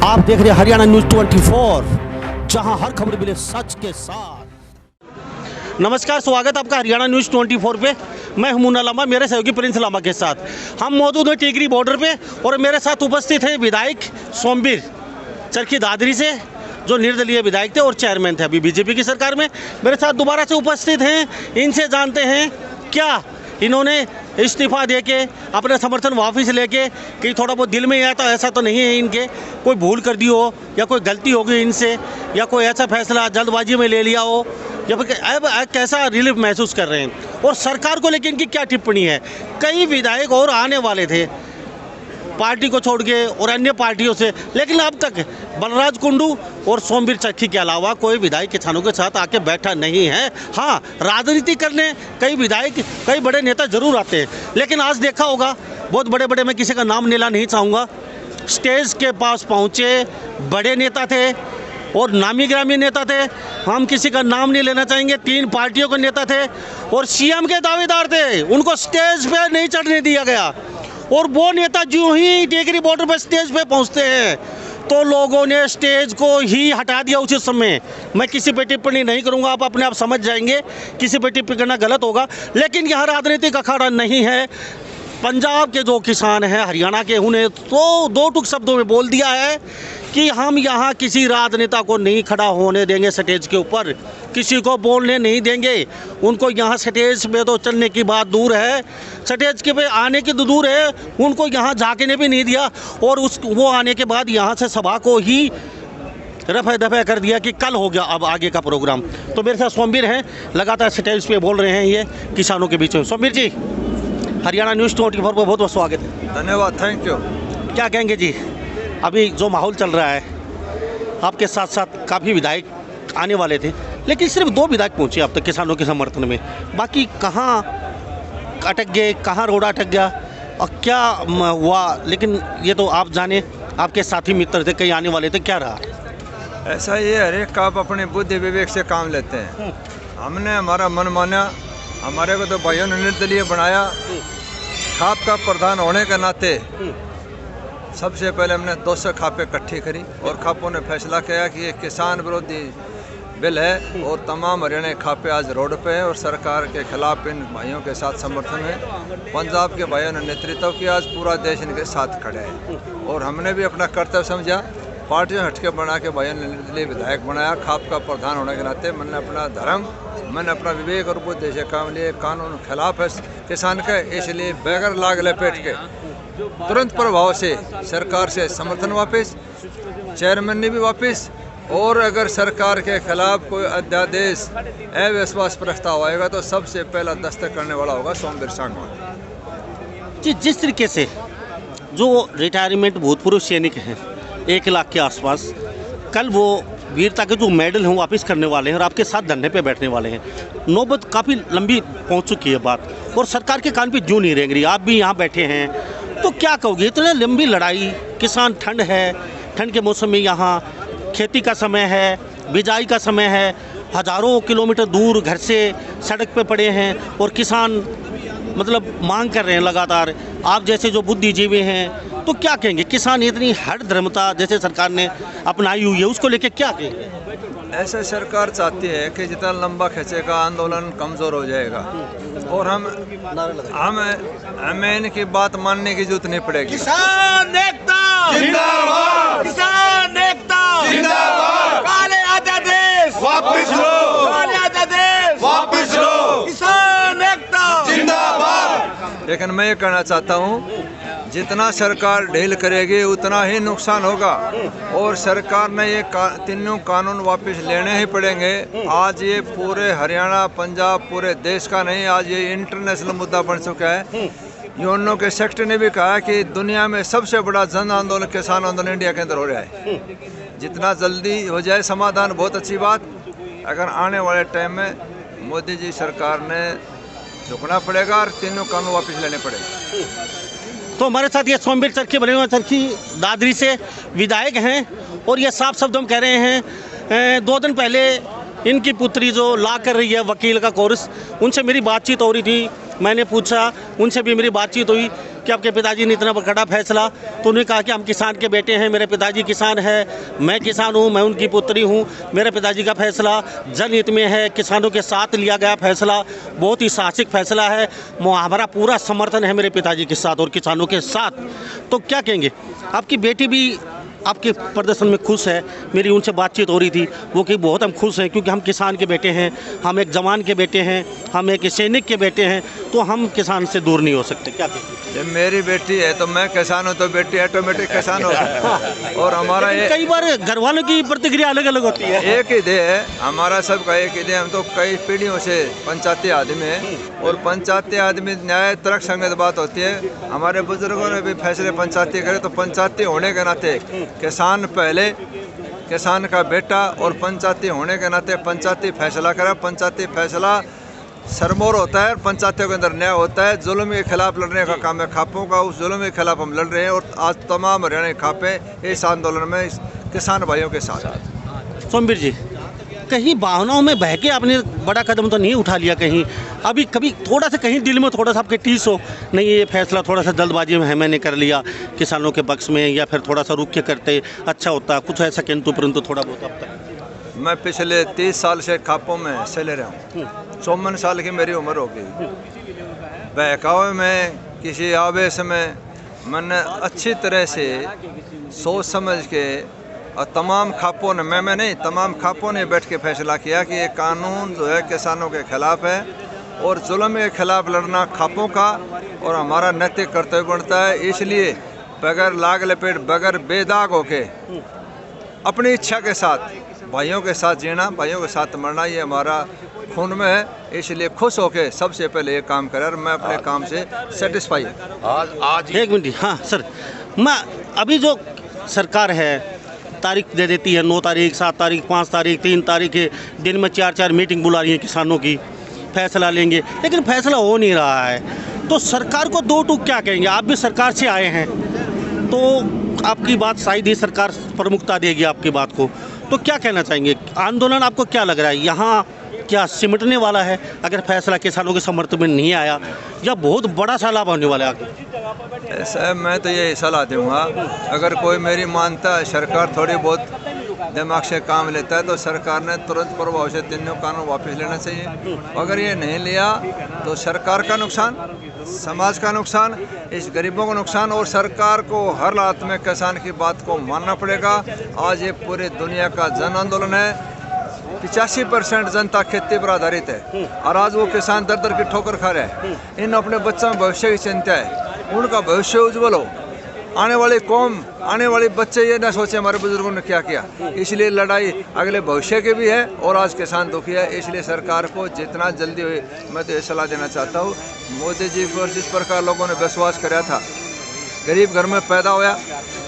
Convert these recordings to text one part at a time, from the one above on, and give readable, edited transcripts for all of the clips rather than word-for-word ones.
आप देख रहे हैं हरियाणा न्यूज़ 24, जहां हर खबर मिले सच के साथ। नमस्कार, स्वागत आपका हरियाणा न्यूज़ 24 पे। मैं हूं मुन्ना लामा, मेरे सहयोगी प्रिंस लामा के साथ हम मौजूद हैं टीकरी बॉर्डर पे और मेरे साथ उपस्थित हैं विधायक सोमवीर चरखी दादरी से, जो निर्दलीय विधायक थे और चेयरमैन थे अभी बीजेपी की सरकार में। मेरे साथ दोबारा से उपस्थित हैं, इनसे जानते हैं क्या इन्होंने इस्तीफा देके अपना समर्थन वापस लेके कि थोड़ा बहुत दिल में आया था, ऐसा तो नहीं है इनके कोई भूल कर दी हो या कोई गलती हो गई इनसे या कोई ऐसा फैसला जल्दबाजी में ले लिया हो या फिर अब कैसा रिलीफ महसूस कर रहे हैं और सरकार को लेकर इनकी क्या टिप्पणी है। कई विधायक और आने वाले थे पार्टी को छोड़ के और अन्य पार्टियों से, लेकिन अब तक बलराज कुंडू और सोमवीर चरखी के अलावा कोई विधायक किसानों के साथ आके बैठा नहीं है। हाँ, राजनीति करने कई विधायक कई बड़े नेता जरूर आते हैं, लेकिन आज देखा होगा बहुत बड़े बड़े, मैं किसी का नाम लेना नहीं चाहूँगा, स्टेज के पास पहुँचे बड़े नेता थे और नामी ग्रामी नेता थे। हम किसी का नाम नहीं लेना चाहेंगे, 3 पार्टियों के नेता थे और सीएम के दावेदार थे, उनको स्टेज पे नहीं चढ़ने दिया गया। और वो नेता जो ही टीकरी बॉर्डर पर स्टेज पे पहुंचते हैं तो लोगों ने स्टेज को ही हटा दिया उसी समय। मैं किसी पे टिप्पणी नहीं करूंगा, आप अपने आप समझ जाएंगे, किसी पे टिप्पणी करना गलत होगा। लेकिन यह राजनीतिक अखाड़ा नहीं है। पंजाब के जो किसान हैं, हरियाणा के, उन्हें तो 2 टूक शब्दों में बोल दिया है कि हम यहाँ किसी राजनेता को नहीं खड़ा होने देंगे, स्टेज के ऊपर किसी को बोलने नहीं देंगे। उनको यहाँ स्टेज पे तो चलने की बात दूर है, स्टेज के पे आने की तो दूर है, उनको यहाँ झाँकने भी नहीं दिया और वो आने के बाद यहाँ से सभा को ही रफे दफे कर दिया कि कल हो गया अब आगे का प्रोग्राम। तो मेरे साथ सोमवीर हैं, लगातार स्टेज पे बोल रहे हैं ये किसानों के बीच में। सोमवीर जी, हरियाणा न्यूज़ 24 पर बहुत बहुत स्वागत है। धन्यवाद, थैंक यू। क्या कहेंगे जी, अभी जो माहौल चल रहा है, आपके साथ साथ काफ़ी विधायक आने वाले थे, लेकिन सिर्फ 2 विधायक पहुंचे अब तक किसानों के समर्थन में, बाकी कहाँ अटक गए, कहाँ रोड अटक गया और क्या हुआ। लेकिन ये तो आप जाने, आपके साथी मित्र थे, कई आने वाले थे, क्या रहा? ऐसा ये हर एक का आप अपनी बुद्धि विवेक से काम लेते हैं। हमने हमारा मन माना, हमारे को तो भाइयों ने निर्दलीय बनाया। खाप का प्रधान होने के नाते सबसे पहले हमने 200 खापें इकट्ठी करी और खापों ने फैसला किया कि ये किसान विरोधी बिल है और तमाम हरियाणा खापे आज रोड पे है और सरकार के खिलाफ इन भाइयों के साथ समर्थन है। पंजाब के भाइयों ने नेतृत्व किया, आज पूरा देश इनके साथ खड़े है और हमने भी अपना कर्तव्य समझा, पार्टियों हटके बना के भाइयों ने निर्दलीय विधायक बनाया। खाप का प्रधान होने के नाते मैंने अपना धर्म, मैंने अपना विवेक और बुद्धि से काम लिए। कानून खिलाफ है किसान के, इसलिए बगैर लाग लपेट के तुरंत प्रभाव से सरकार से समर्थन वापस, चेयरमैन ने भी वापस, और अगर सरकार के खिलाफ कोई अध्यादेश अविश्वास प्रस्ताव आएगा तो सबसे पहला दस्तक करने वाला होगा सोमवीर सांगवान जी। जिस तरीके से जो रिटायरमेंट भूतपूर्व सैनिक हैं 1 लाख के आसपास, कल वो वीरता के जो मेडल हैं वापस करने वाले हैं और आपके साथ धरने पे बैठने वाले हैं। नौबत काफ़ी लंबी पहुंच चुकी है बात और सरकार के कान पे जूं नहीं रेंग रही। आप भी यहाँ बैठे हैं तो क्या कहोगे, इतनी लंबी लड़ाई, किसान, ठंड है, ठंड के मौसम में यहाँ खेती का समय है, बिजाई का समय है, हज़ारों किलोमीटर दूर घर से सड़क पे पड़े हैं और किसान मतलब मांग कर रहे हैं लगातार। आप जैसे जो बुद्धिजीवी हैं तो क्या कहेंगे, किसान इतनी हठधर्मता जैसे सरकार ने अपनाई हुई है उसको लेके क्या कहेंगे? ऐसे सरकार चाहती है कि जितना लंबा खींचेगा आंदोलन कमज़ोर हो जाएगा और हमें इनकी बात मानने की जरूरत नहीं पड़ेगी। किसान एकता जिंदाबाद, किसान एकता जिंदाबाद, काले अध्यादेश वापस लो, काले अध्यादेश वापस लो, किसान एकता जिंदाबाद। लेकिन मैं ये कहना चाहता हूँ, जितना सरकार ढील करेगी उतना ही नुकसान होगा और सरकार ने ये तीनों कानून वापस लेने ही पड़ेंगे। आज ये पूरे हरियाणा, पंजाब, पूरे देश का नहीं, आज ये इंटरनेशनल मुद्दा बन चुका है। यूएनओ के सेक्रेटरी ने भी कहा कि दुनिया में सबसे बड़ा जन आंदोलन, किसान आंदोलन इंडिया के अंदर हो रहा है। जितना जल्दी हो जाए समाधान बहुत अच्छी बात। अगर आने वाले टाइम में मोदी जी सरकार ने झुकना पड़ेगा और तीनों कानून वापस लेने पड़ेंगे। तो हमारे साथ ये सोमवीर चरखी बने हुए चरखी दादरी से विधायक हैं और ये साफ शब्दों में कह रहे हैं 2 दिन पहले इनकी पुत्री जो ला कर रही है वकील का कोर्स, उनसे मेरी बातचीत हो रही थी, मैंने पूछा, उनसे भी मेरी बातचीत हुई कि आपके पिताजी ने इतना बड़ा फैसला, तो उन्होंने कहा कि हम किसान के बेटे हैं, मेरे पिताजी किसान है, मैं किसान हूँ, मैं उनकी पुत्री हूँ, मेरे पिताजी का फैसला जनहित में है, किसानों के साथ लिया गया फैसला बहुत ही साहसिक फैसला है, हमारा पूरा समर्थन है मेरे पिताजी के साथ और किसानों के साथ। तो क्या कहेंगे, आपकी बेटी भी आपके प्रदर्शन में खुश है? मेरी उनसे बातचीत हो रही थी, वो कि बहुत हम खुश हैं क्योंकि हम किसान के बेटे हैं, हम एक जवान के बेटे हैं, हम एक सैनिक के बेटे हैं, तो हम किसान से दूर नहीं हो सकते। क्या कहेंगे? जब मेरी बेटी है तो मैं किसान हूँ तो बेटी ऑटोमेटिक किसान होगा। और हमारा ये कई बार घर वालों की प्रतिक्रिया अलग अलग होती है। एक ही दे है, हमारा सबका एक ही दे। हम तो कई पीढ़ियों से पंचायती आदमी हैं और पंचायती आदमी न्याय तर्क संगत बात होती है। हमारे बुजुर्गों ने भी फैसले पंचायती करे, तो पंचायती होने के नाते किसान पहले, किसान का बेटा, और पंचायती होने के नाते पंचायती फैसला करे। पंचायती फैसला सरमोर होता है, पंचायतों के अंदर न्याय होता है। जुल्म के खिलाफ लड़ने का काम है खापों का, उस जुल्म के खिलाफ हम लड़ रहे हैं। और आज तमाम हरियाणा के खापे इस आंदोलन में किसान भाइयों के साथ। सोमवीर जी, कहीं भावनाओं में बह के आपने बड़ा कदम तो नहीं उठा लिया कहीं? अभी कभी थोड़ा सा कहीं दिल में थोड़ा सा आपके टीस हो, नहीं ये फैसला थोड़ा सा जल्दबाजी में है, मैंने कर लिया किसानों के पक्ष में, या फिर थोड़ा सा रुक के करते अच्छा होता, कुछ ऐसा किंतु परंतु थोड़ा बहुत अब तक? मैं पिछले 30 साल से खापों में हिस्से ले रहा हूँ। 54 साल की मेरी उम्र हो गई। बहकावे में, किसी आवेश में मैंने अच्छी तरह से सोच समझ के, और तमाम खापों ने, मैं नहीं, तमाम खापों ने बैठ के फैसला किया कि ये कानून जो है किसानों के खिलाफ है और जुल्म के खिलाफ लड़ना खापों का और हमारा नैतिक कर्तव्य बनता है। इसलिए बगैर लाग लपेट, बगैर बेदाग होके, अपनी इच्छा के साथ भाइयों के साथ जीना, भाइयों के साथ मरना, ये हमारा खून में है। इसलिए खुश होके सबसे पहले ये काम करें और मैं अपने काम से सेटिस्फाई हूँ। आज एक मिनट, हाँ सर, मैं अभी जो सरकार है तारीख दे देती है 9 तारीख, 7 तारीख, 5 तारीख, 3 तारीख के दिन में 4-4 मीटिंग बुला रही है किसानों की, फैसला लेंगे, लेकिन फैसला हो नहीं रहा है। तो सरकार को दो टूक क्या कहेंगे? आप भी सरकार से आए हैं तो आपकी बात शायद ही सरकार प्रमुखता देगी आपकी बात को, तो क्या कहना चाहेंगे? आंदोलन आपको क्या लग रहा है, यहाँ क्या सिमटने वाला है अगर फैसला किसानों के समर्थन में नहीं आया, या बहुत बड़ा सैलाब होने वाला है आगे? ऐसा मैं तो ये सलाह दूँगा, अगर कोई मेरी मानता है, सरकार थोड़ी बहुत दिमाग से काम लेता है, तो सरकार ने तुरंत प्रभाव से तीनों कानून वापस लेना चाहिए। अगर ये नहीं लिया तो सरकार का नुकसान, समाज का नुकसान, इस गरीबों का नुकसान, और सरकार को हर हालत में किसान की बात को मानना पड़ेगा। आज ये पूरी दुनिया का जन आंदोलन है। 85% जनता खेती पर आधारित है और आज वो किसान दर दर की ठोकर खा रहे हैं। इन अपने बच्चों में भविष्य की चिंता है, उनका भविष्य उज्जवल हो, आने वाली कौम, आने वाले बच्चे ये ना सोचे हमारे बुजुर्गों ने क्या किया। इसलिए लड़ाई अगले भविष्य की भी है और आज किसान दुखी है। इसलिए सरकार को जितना जल्दी हुई, मैं तो ये सलाह देना चाहता हूँ, मोदी जी पर जिस प्रकार लोगों ने विश्वास कराया था, गरीब घर में पैदा होया,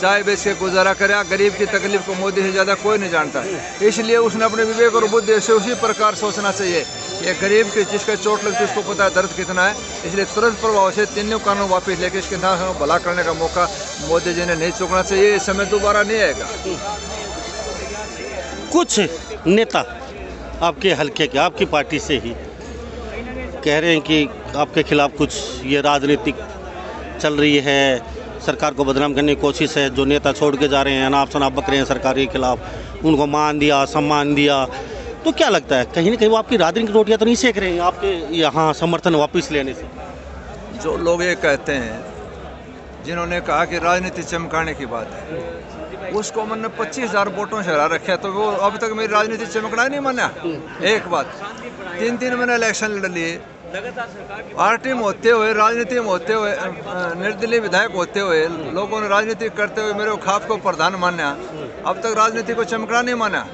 चाय बेच के गुजारा कराया, गरीब की तकलीफ को मोदी से ज़्यादा कोई नहीं जानता। इसलिए उसने अपने विवेक और बुद्धि से उसी प्रकार सोचना चाहिए। ये गरीब की जिसका चोट लगती है उसको पता है दर्द कितना है। इसलिए तुरंत प्रभाव से तीनों कानून वापस लेके इसके साथ भला करने का मौका मोदी जी ने नहीं चूकना चाहिए। इस समय दोबारा नहीं आएगा। कुछ नेता आपके हल्के के, आपकी पार्टी से ही कह रहे हैं कि आपके खिलाफ कुछ ये राजनीतिक चल रही है, सरकार को बदनाम करने की कोशिश है। जो नेता छोड़ के जा रहे हैं, अनाप शनाप बक रहे हैं सरकार के खिलाफ, उनको मान दिया, सम्मान दिया, तो क्या लगता है कहीं ना कहीं वो आपकी राजनीतिक रोटियां तो नहीं सेक रहे हैं आपके यहाँ समर्थन वापस लेने से? जो लोग ये कहते हैं, जिन्होंने कहा कि राजनीति चमकाने की बात है, उसको मैंने 25,000 वोटों से हरा रखा है, तो वो अब तक मेरी राजनीति चमकना ही नहीं माना। एक बात, 3 मैंने इलेक्शन लड़ लिए, पार्टी में होते हुए, राजनीति में होते हुए, निर्दलीय विधायक होते हुए, लोगों ने राजनीति करते हुए मेरे खाप को प्रधान माना, अब तक राजनीति को चमकना नहीं माना।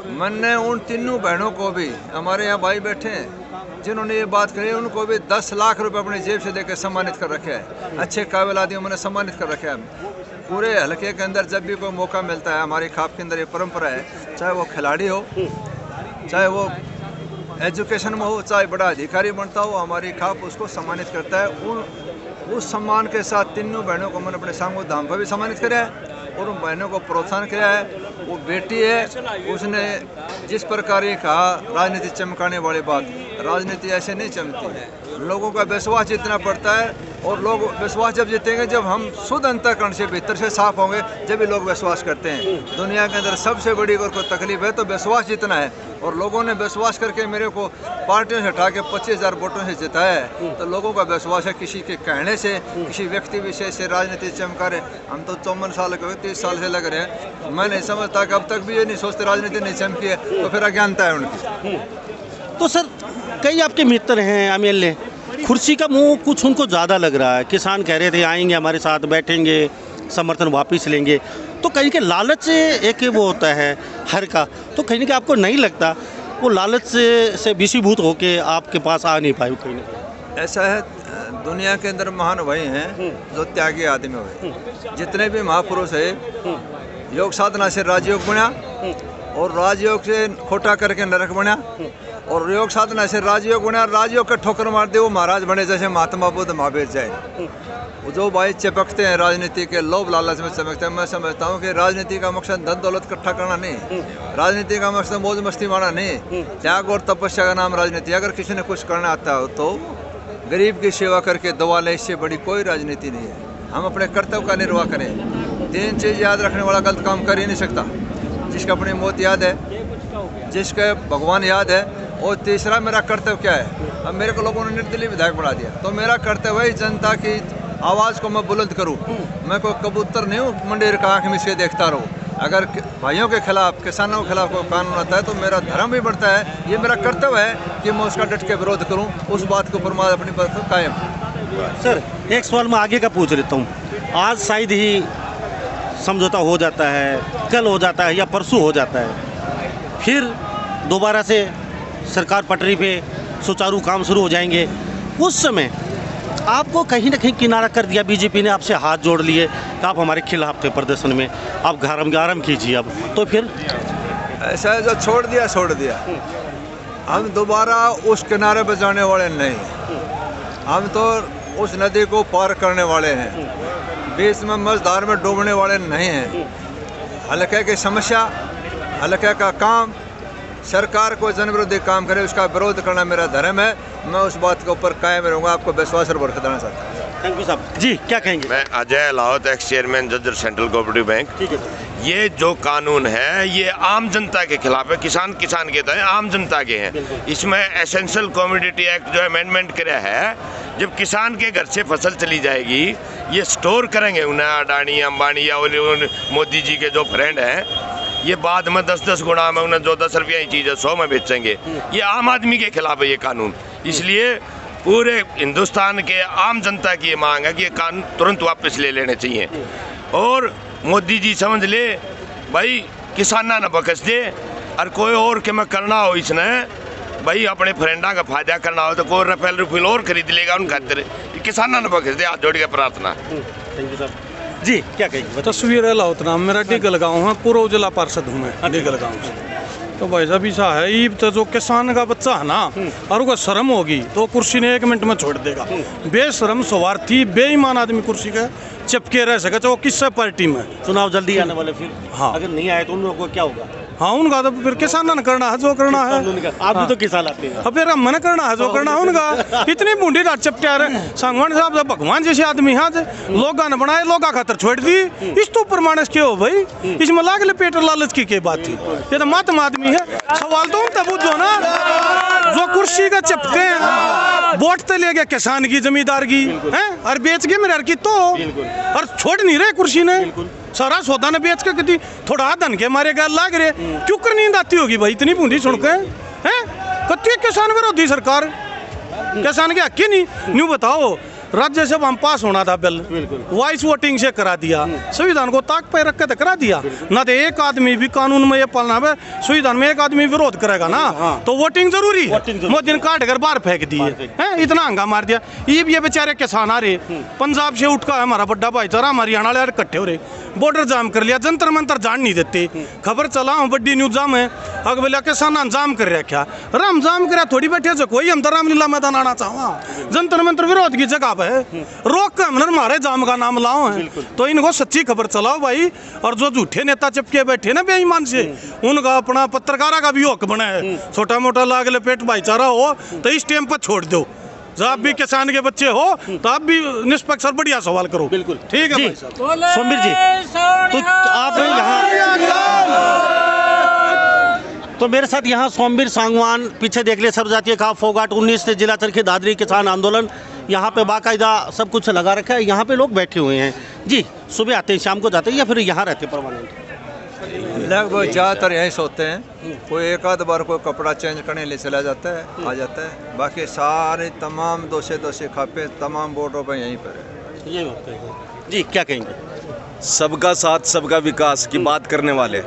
मैंने उन तीनों बहनों को भी, हमारे यहाँ भाई बैठे हैं जिन्होंने ये बात कही, उनको भी 10 लाख रुपए अपनी जेब से देकर सम्मानित कर रखे है। अच्छे काबिल आदमियों मैंने सम्मानित कर रखे है। पूरे हल्के के अंदर जब भी कोई मौका मिलता है, हमारी खाप के अंदर ये परंपरा है, चाहे वो खिलाड़ी हो, चाहे वो एजुकेशन में हो, चाहे बड़ा अधिकारी बनता हो, हमारी खाप उसको सम्मानित करता है। उस सम्मान के साथ तीनों बहनों को मैंने अपने सांगो धाम पर भी सम्मानित किया है और उन बहनों को प्रोत्साहन किया है। वो बेटी है, उसने जिस प्रकार ये कहा राजनीति चमकाने वाली बात, राजनीति ऐसे नहीं चमकती है। लोगों का विश्वास जितना पड़ता है और लोग विश्वास जब जीतेंगे जब हम शुद्ध अंतःकरण से भीतर से साफ होंगे, जब भी लोग विश्वास करते हैं। दुनिया के अंदर सबसे बड़ी अगर कोई तकलीफ है तो विश्वास जीतना है, और लोगों ने विश्वास करके मेरे को पार्टियों से हटा के 25,000 वोटों से जिताया है। तो लोगों का विश्वास है, किसी के कहने से, किसी व्यक्ति विशेष से राजनीति चमका रहे। हम तो 54 साल के 30 साल से लग रहे हैं। मैं नहीं समझता कि अब तक भी ये नहीं सोचते राजनीति नहीं चमकी है, तो फिर अज्ञानता है उनकी। तो सर, कई आपके मित्र हैं एमएलए, कुर्सी का मुंह कुछ उनको ज़्यादा लग रहा है। किसान कह रहे थे आएंगे हमारे साथ, बैठेंगे, समर्थन वापस लेंगे। तो कहीं के लालच से एक वो होता है हर का, तो कहीं ना कहीं आपको नहीं लगता वो लालच से विषीभूत होके आपके पास आ नहीं पाए कहीं ना कहीं? ऐसा है, दुनिया के अंदर महान वही हैं जो त्यागी आदमी हुए। जितने भी महापुरुष है, योग साधना से राजयोग बना, और राजयोग से खोटा करके नरक बना, और योग साधना से राजयोग बना, राजयोग का ठोकर मार दे वो महाराज बने, जैसे महात्मा बुद्ध महावीर जैन। वो जो भाई चिपकते हैं राजनीति के लोभ लालच में चमकते हैं। मैं समझता हूँ कि राजनीति का मकसद धन दौलत इकट्ठा करना नहीं, राजनीति का मकसद मौज मस्ती मारना नहीं, त्याग और तपस्या का नाम राजनीति। अगर किसी ने कुछ करना आता हो तो गरीब की सेवा करके दवा ले, इससे बड़ी कोई राजनीति नहीं है। हम अपने कर्तव्य का निर्वाह करें। 3 चीज़ याद रखने वाला गलत काम कर ही नहीं सकता। जिसका अपनी मौत याद है, जिसका भगवान याद है, और तीसरा मेरा कर्तव्य क्या है। अब मेरे को लोगों ने निर्दलीय विधायक बना दिया, तो मेरा कर्तव्य है जनता की आवाज़ को मैं बुलंद करूं। मैं कोई कबूतर नहीं हूँ मंडेर का आँख में से देखता रहूँ। अगर भाइयों के खिलाफ, किसानों के खिलाफ कोई कानून आता है तो मेरा धर्म भी बढ़ता है। ये मेरा कर्तव्य है कि मैं उसका डट के विरोध करूँ, उस बात के ऊपर मैं अपनी बात कायम। सर, एक सवाल मैं आगे का पूछ लेता हूँ। आज शायद ही समझौता हो जाता है, कल हो जाता है या परसों हो जाता है, फिर दोबारा से सरकार पटरी पे सुचारू काम शुरू हो जाएंगे। उस समय आपको कहीं ना कहीं किनारा कर दिया, बीजेपी ने आपसे हाथ जोड़ लिए कि आप हमारे खिलाफ थे प्रदर्शन में, आप आराम कीजिए अब, तो फिर ऐसा है, जो छोड़ दिया छोड़ दिया। हम दोबारा उस किनारे पर जाने वाले नहीं, हम तो उस नदी को पार करने वाले हैं, बीच में मझधार में डूबने वाले नहीं हैं। हल्के की समस्या, हल्के का काम, सरकार को जन विरोधी काम करे उसका विरोध करना मेरा धर्म है। मैं उस बात के ऊपर कायम रहूँगा। आपको विश्वास और भरोसा देना चाहता हूँ। थैंक यू साहब जी। क्या कहेंगे? मैं Ajay Lahaut, ex chairman Jhajjar central cooperative bank. ठीक है सर। ये जो कानून है ये आम जनता के खिलाफ है। किसान के तो है, आम जनता के हैं। इसमें एसेंशियल कमोडिटी एक्ट जो अमेंडमेंट किया है, जब किसान के घर से फसल चली जाएगी, ये स्टोर करेंगे उन्हें अडानी अंबानी या मोदी जी के जो फ्रेंड हैं, ये बाद में 10-10 गुना में उन्हें जो 10 रुपया की चीज़ है 100 में बेचेंगे। ये आम आदमी के खिलाफ है ये कानून। इसलिए पूरे हिंदुस्तान के आम जनता की ये मांग है कि ये कानून तुरंत वापस ले लेने चाहिए। और मोदी जी समझ ले भाई, किसाना न बकस दे, और कोई और के में करना हो इसने भाई अपने फ्रेंडा का फायदा करना हो तो कोई रफेल और खरीद लेगा उन खातिर। किसाना न बकस दे, हाथ जोड़ के प्रार्थना। थैंक यू सर जी। क्या कहेंगे? तस्वीर है लाहौत नाम मेरा, डिगल गाँव है, पूर्व जिला पार्षद हूँ मैं डिगल गाँव से। तो भाई साहब ऐसा है, ये तो जो किसान का बच्चा है ना, और उसको शर्म होगी तो कुर्सी ने 1 मिनट में छोड़ देगा। बेशरम, स्वार्थी, बेईमान आदमी कुर्सी का चिपके रह सके तो वो किससे पार्टी में। चुनाव जल्दी आने वाले, फिर हाँ, अगर नहीं आए तो उन लोगों को क्या होगा? हाँ, उनका तो फिर किसान ने करना है जो करना है। आप भी तो किसान आते हैं। अब फिर हम मन करना है जो करना है उनका। इतनी बूंदी रात चपटिया रहे सांगवान साहब, जब भगवान जैसे आदमी है, लोग ने बनाए, लोग खातर छोड़ दी। इस तो ऊपर मानस के हो भाई, इसमें लाग पेट लालच की बात थी। ये तो मातम आदमी है। सवाल तो उनका बुझो ना, जो कुर्सी का चपके हैं, वोट तो ले गया किसान की, जमींदार की है, और बेच के मेरे की तो, और छोड़ नहीं रहे कुर्सी ने। सारा सौदा ने बेच के कितनी थोड़ा धन के मारे गए लाग रहे। क्यों कर नींद आती होगी भाई इतनी बूंदी सुन के? हैं कत्ती किसान विरोधी सरकार, किसान के हक ही नहीं। न्यू बताओ, राज्यसभा में पास होना था बिल, वॉइस वोटिंग से करा दिया, संविधान को ताक पे रख के करा दिया ना। तो एक आदमी भी कानून में ये पालना है, संविधान में एक आदमी विरोध करेगा ना, तो वोटिंग जरूरी है। मोदी ने काट कर बाहर फेंक दिए हैं, इतना हंगामा मार दिया। ये बेचारे किसान आ रहे, पंजाब से उठ कर हमारा बड़ा भाईचारा, हमारे हरियाणा वाले इकट्ठे हो रहे, बॉर्डर जाम कर लिया, जंतर मंतर जान नहीं देते। खबर चला बड़ी न्यूज जाम है, अग बोला किसान जाम कर रखा। राम जाम कर थोड़ी बैठे जो कोई, हम तो रामलीला मैदान आना चाहवा, जंतर मंतर विरोध की जगह है, रोक कर हमने हमारे जाम का नाम लाओ है। तो इनको सच्ची खबर चलाओ भाई। और जो झूठे नेता चिपके बैठे ना बेईमान से, उनका अपना पत्रकारा का भी हक बना है। छोटा मोटा लाग लपेट भाईचारा हो तो इस टाइम पर छोड़ दो, जब आप भी किसान के बच्चे हो तो आप भी निष्पक्ष और बढ़िया सवाल करो। बिल्कुल ठीक है जी। भाई साहब। सोमवीर जी, तो आप यहाँ, तो मेरे साथ यहाँ सोमवीर सांगवान, पीछे देख ले सर्वजातीय खाप फोगाट 19 जिला चरखी दादरी किसान आंदोलन, यहाँ पे बाकायदा सब कुछ लगा रखा है। यहाँ पे लोग बैठे हुए हैं जी। सुबह आते हैं, शाम को जाते हैं, या फिर यहाँ रहते हैं परमानेंट? लगभग ज़्यादातर यहीं सोते हैं। कोई एक आध बार कोई कपड़ा चेंज करने लिए चला जाता है, आ जाता है। बाकी सारे तमाम दोषे खापे तमाम बोर्डों पर यहीं पर है। यही होते हैं जी। क्या कहेंगे? सबका साथ सबका विकास की बात करने वाले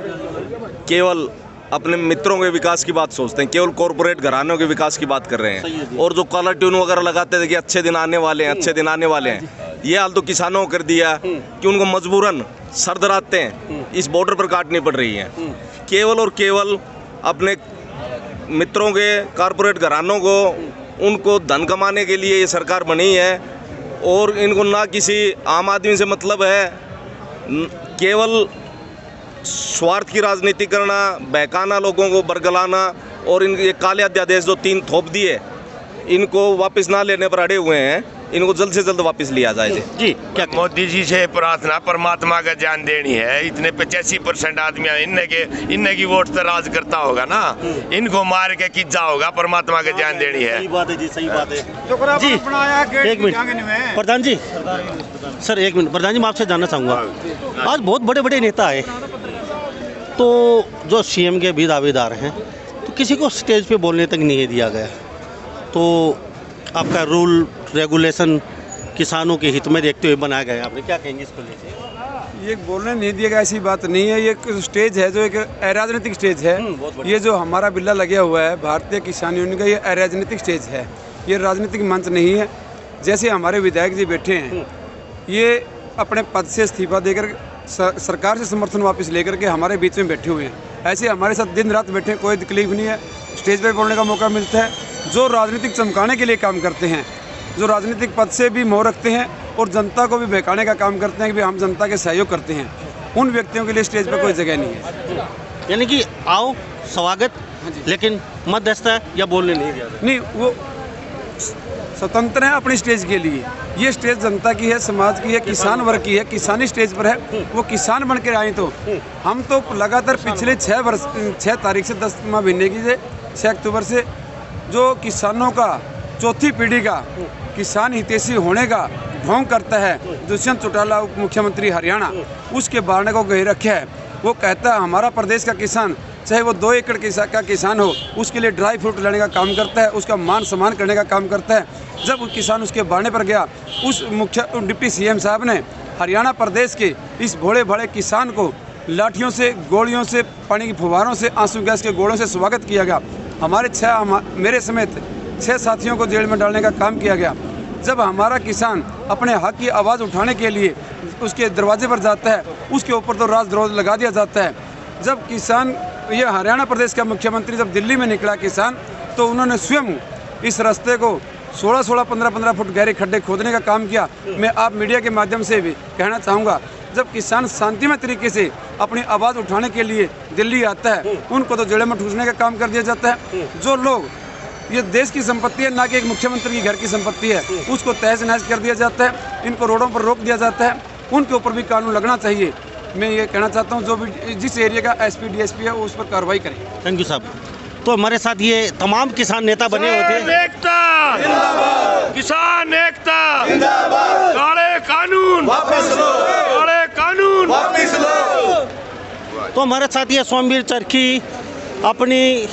केवल अपने मित्रों के विकास की बात सोचते हैं, केवल कॉरपोरेट घरानों के विकास की बात कर रहे हैं। और जो कलर ट्यून वगैरह लगाते थे कि अच्छे दिन आने वाले हैं, अच्छे दिन आने वाले हैं, ये हाल तो किसानों को कर दिया कि उनको मजबूरन सरदरातें इस बॉर्डर पर काटनी पड़ रही हैं। केवल और केवल अपने मित्रों के कॉरपोरेट घरानों को, उनको धन कमाने के लिए ये सरकार बनी है। और इनको ना किसी आम आदमी से मतलब है, केवल स्वार्थ की राजनीति करना, बहकाना, लोगों को बरगलाना। और इन ये काले अध्यादेश जो 3 थोप दिए, इनको वापस ना लेने पर अड़े हुए हैं, इनको जल्द से जल्द वापस लिया जाए जी। क्या मोदी जी से प्रार्थना परमात्मा का जान देनी है। इतने 85% आदमी इनने की वोट तो राज करता होगा ना, इनको मार के किज्जा होगा, परमात्मा का जान देनी है। सही बात है जी, सही बात है जी। एक मिनट प्रधान जी, सर एक मिनट प्रधान जी, मैं आपसे जानना चाहूँगा, आज बहुत बड़े बड़े नेता आए, तो जो सीएम के भी दावेदार हैं, तो किसी को स्टेज पे बोलने तक नहीं दिया गया। तो आपका रूल रेगुलेशन किसानों के हित में देखते हुए बनाया गया है, आपने क्या कहेंगे इसको लेकर? ये बोलने नहीं दिया गया ऐसी बात नहीं है। ये एक स्टेज है जो एक अराजनीतिक स्टेज है। ये जो हमारा बिल्ला लगा हुआ है भारतीय किसान यूनियन का, ये अराजनीतिक स्टेज है, ये राजनीतिक मंच नहीं है। जैसे हमारे विधायक जी बैठे हैं, ये अपने पद से इस्तीफा देकर सरकार से समर्थन वापस लेकर के हमारे बीच में बैठे हुए हैं। ऐसे हमारे साथ दिन रात बैठे, कोई तकलीफ नहीं है। स्टेज पर बोलने का मौका मिलता है। जो राजनीतिक चमकाने के लिए काम करते हैं, जो राजनीतिक पद से भी मोह रखते हैं और जनता को भी बहकाने का काम करते हैं कि हम जनता के सहयोग करते हैं, उन व्यक्तियों के लिए स्टेज पर कोई जगह नहीं है। यानी कि आओ स्वागत, लेकिन मध्यस्थ या बोलने नहीं दिया जाता। नहीं, वो स्वतंत्र है अपनी स्टेज के लिए। ये स्टेज जनता की है, समाज की है, किसान वर्ग की है, किसानी स्टेज पर है। वो किसान बन के आए, तो हम तो लगातार पिछले 6 तारीख से 10 महीने की 6 अक्टूबर से जो किसानों का चौथी पीढ़ी का किसान हितैषी होने का ढोंग करता है दुष्यंत चौटाला, उप मुख्यमंत्री हरियाणा, उसके बारने को घेर रखा है। वो कहता है हमारा प्रदेश का किसान, चाहे वो 2 एकड़ का किसान हो, उसके लिए ड्राई फ्रूट लेने का काम करता है, उसका मान सम्मान करने का काम करता है। जब किसान उसके बारने पर गया, उस डिप्टी सीएम साहब ने हरियाणा प्रदेश के इस भोले भाले किसान को लाठियों से, गोलियों से, पानी की फुहारों से, आंसू गैस के गोलों से स्वागत किया गया। मेरे समेत 6 साथियों को जेल में डालने का काम किया गया। जब हमारा किसान अपने हक की आवाज़ उठाने के लिए उसके दरवाजे पर जाता है, उसके ऊपर तो राजद्रोह लगा दिया जाता है। जब किसान, ये हरियाणा प्रदेश का मुख्यमंत्री जब दिल्ली में निकला किसान, तो उन्होंने स्वयं इस रास्ते को 16-16, 15-15 फुट गहरे खड्डे खोदने का काम किया। मैं आप मीडिया के माध्यम से भी कहना चाहूँगा, जब किसान शांतिमय तरीके से अपनी आवाज़ उठाने के लिए दिल्ली आता है, उनको तो जेल में ठूसने का काम कर दिया जाता है। जो लोग, ये देश की संपत्ति है, ना कि एक मुख्यमंत्री की घर की संपत्ति है, उसको तहस नहस कर दिया जाता है। इनको रोडों पर रोक दिया जाता है, उनके ऊपर भी कानून लगना चाहिए। मैं ये कहना चाहता हूँ, जो भी जिस एरिया का एसपी डीएसपी है, वो उस पर कार्रवाई करें। थैंक यू साहब। तो हमारे साथ ये तमाम किसान नेता बने हुए थे। एकता, किसान एकता, काले कानून वापस लो, काले कानून वापस लो। तो हमारे साथ ये सोमवीर चरखी अपनी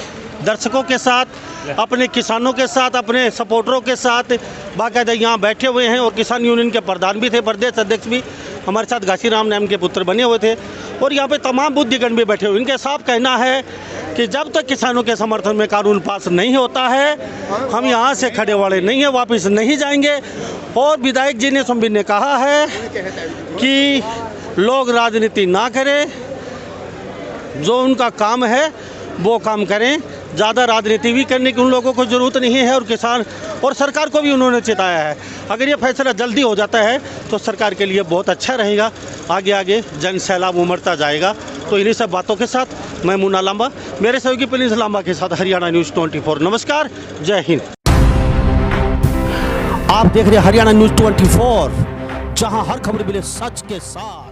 दर्शकों के साथ, अपने किसानों के साथ, अपने सपोर्टरों के साथ बाकायदा यहाँ बैठे हुए हैं। और किसान यूनियन के प्रधान भी थे, प्रदेश अध्यक्ष भी हमारे साथ घासीराम नाम के पुत्र बने हुए थे। और यहाँ पे तमाम बुद्धिगण भी बैठे हुए। इनके साफ कहना है कि जब तक किसानों के समर्थन में कानून पास नहीं होता है, हम यहाँ से खड़े वाले नहीं हैं, वापस नहीं जाएंगे। और विधायक जी ने, सोमवीर ने कहा है कि लोग राजनीति ना करें, जो उनका काम है वो काम करें, ज़्यादा राजनीति भी करने की उन लोगों को ज़रूरत नहीं है। और किसान और सरकार को भी उन्होंने चेताया है, अगर ये फैसला जल्दी हो जाता है तो सरकार के लिए बहुत अच्छा रहेगा। आगे आगे जन सैलाब उमड़ता जाएगा। तो इन्हीं सब बातों के साथ मैं मुन्ना लांबा, मेरे सहयोगी प्रिंस लांबा के साथ हरियाणा न्यूज़ 24। नमस्कार, जय हिंद। आप देख रहे हैं हरियाणा न्यूज 24, जहां हर खबर मिले सच के साथ।